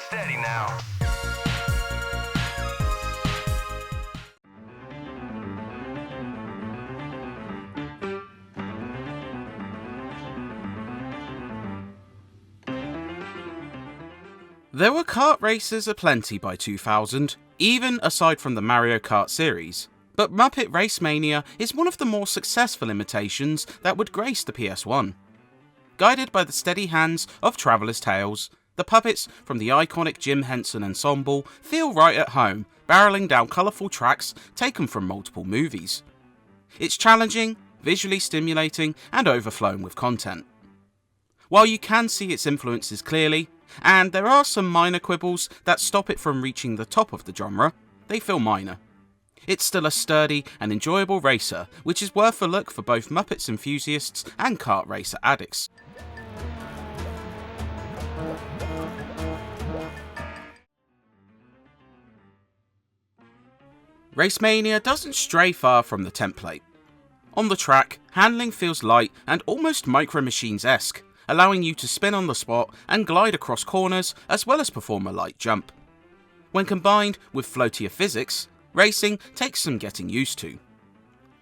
Steady now. There were kart races aplenty by 2000, even aside from the Mario Kart series. But Muppet Race Mania is one of the more successful imitations that would grace the PS1. Guided by the steady hands of Traveller's Tales, the puppets from the iconic Jim Henson Ensemble feel right at home, barreling down colourful tracks taken from multiple movies. It's challenging, visually stimulating, and overflowing with content. While you can see its influences clearly, and there are some minor quibbles that stop it from reaching the top of the genre, they feel minor. It's still a sturdy and enjoyable racer, which is worth a look for both Muppets enthusiasts and kart racer addicts. Racemania doesn't stray far from the template. On the track, handling feels light and almost Micro Machines-esque, allowing you to spin on the spot and glide across corners as well as perform a light jump. When combined with floatier physics, racing takes some getting used to.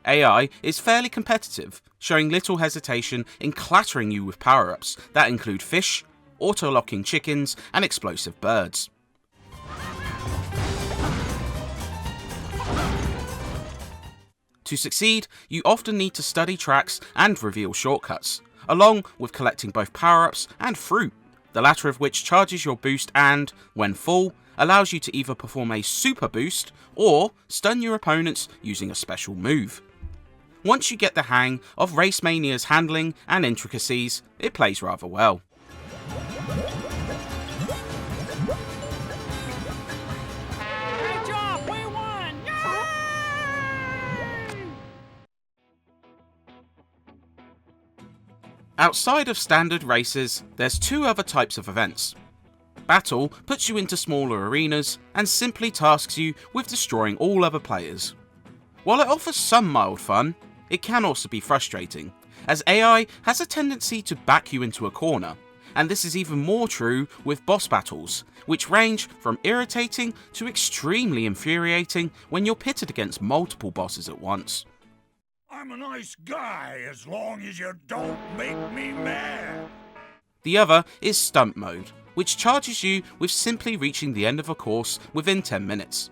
AI is fairly competitive, showing little hesitation in clattering you with power-ups that include fish, auto-locking chickens, and explosive birds. To succeed, you often need to study tracks and reveal shortcuts, along with collecting both power-ups and fruit, the latter of which charges your boost and, when full, allows you to either perform a super boost or stun your opponents using a special move. Once you get the hang of Racemania's handling and intricacies, it plays rather well. Great job! We won! Yay! Outside of standard races, there's two other types of events. Battle puts you into smaller arenas and simply tasks you with destroying all other players. While it offers some mild fun, it can also be frustrating, as AI has a tendency to back you into a corner, and this is even more true with boss battles, which range from irritating to extremely infuriating when you're pitted against multiple bosses at once. I'm a nice guy as long as you don't make me mad. The other is Stunt Mode, which charges you with simply reaching the end of a course within 10 minutes.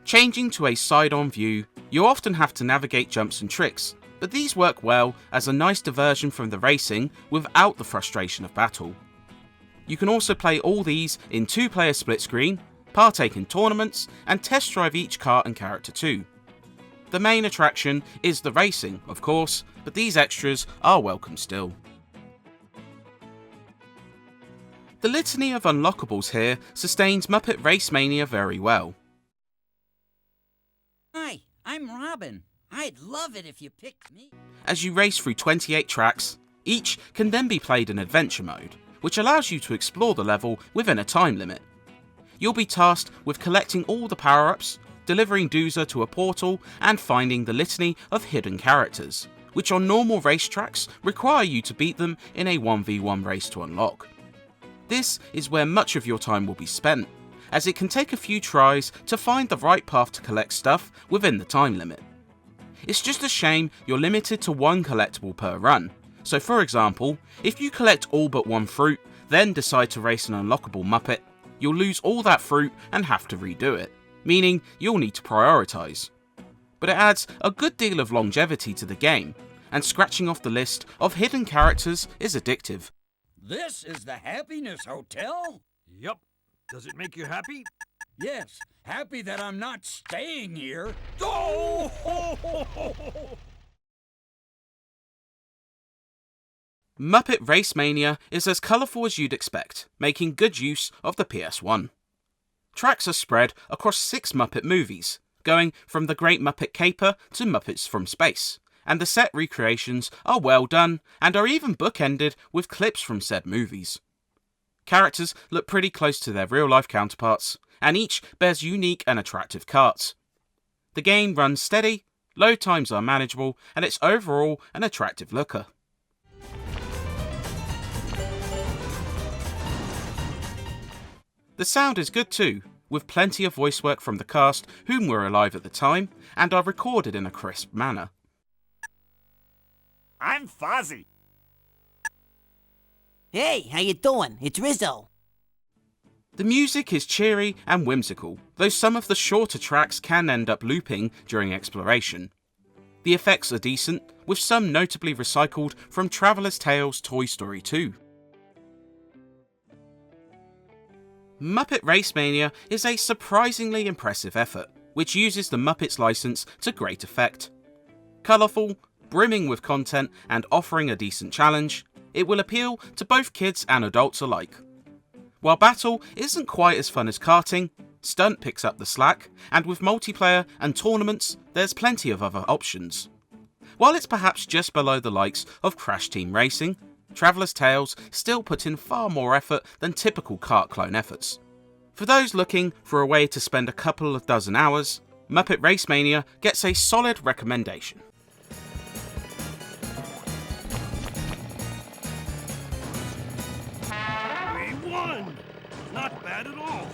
Changing to a side-on view, you often have to navigate jumps and tricks, but these work well as a nice diversion from the racing without the frustration of battle. You can also play all these in 2-player split screen, partake in tournaments, and test drive each kart and character too. The main attraction is the racing, of course, but these extras are welcome still. The litany of unlockables here sustains Muppet Racemania very well. Hi, I'm Robin. I'd love it if you picked me. As you race through 28 tracks, each can then be played in adventure mode, which allows you to explore the level within a time limit. You'll be tasked with collecting all the power-ups, delivering Doozer to a portal, and finding the litany of hidden characters, which on normal racetracks require you to beat them in a 1v1 race to unlock. This is where much of your time will be spent, as it can take a few tries to find the right path to collect stuff within the time limit. It's just a shame you're limited to one collectible per run, so for example, if you collect all but one fruit, then decide to race an unlockable Muppet, you'll lose all that fruit and have to redo it, meaning you'll need to prioritise. But it adds a good deal of longevity to the game, and scratching off the list of hidden characters is addictive. This is the Happiness Hotel? Yup. Does it make you happy? Yes, happy that I'm not staying here. Oh! Muppet Racemania is as colourful as you'd expect, making good use of the PS1. Tracks are spread across 6 Muppet movies, going from The Great Muppet Caper to Muppets from Space, and the set recreations are well done and are even bookended with clips from said movies. Characters look pretty close to their real-life counterparts, and each bears unique and attractive karts. The game runs steady, load times are manageable, and it's overall an attractive looker. The sound is good too, with plenty of voice work from the cast whom were alive at the time and are recorded in a crisp manner. I'm Fozzie. Hey, how you doing? It's Rizzo. The music is cheery and whimsical, though some of the shorter tracks can end up looping during exploration. The effects are decent, with some notably recycled from Traveller's Tales Toy Story 2. Muppet Race Mania is a surprisingly impressive effort, which uses the Muppets license to great effect. Colourful, brimming with content and offering a decent challenge, it will appeal to both kids and adults alike. While battle isn't quite as fun as karting, stunt picks up the slack, and with multiplayer and tournaments, there's plenty of other options. While it's perhaps just below the likes of Crash Team Racing, Traveller's Tales still put in far more effort than typical kart clone efforts. For those looking for a way to spend a couple of dozen hours, Muppet Race Mania gets a solid recommendation. We won! Not bad at all.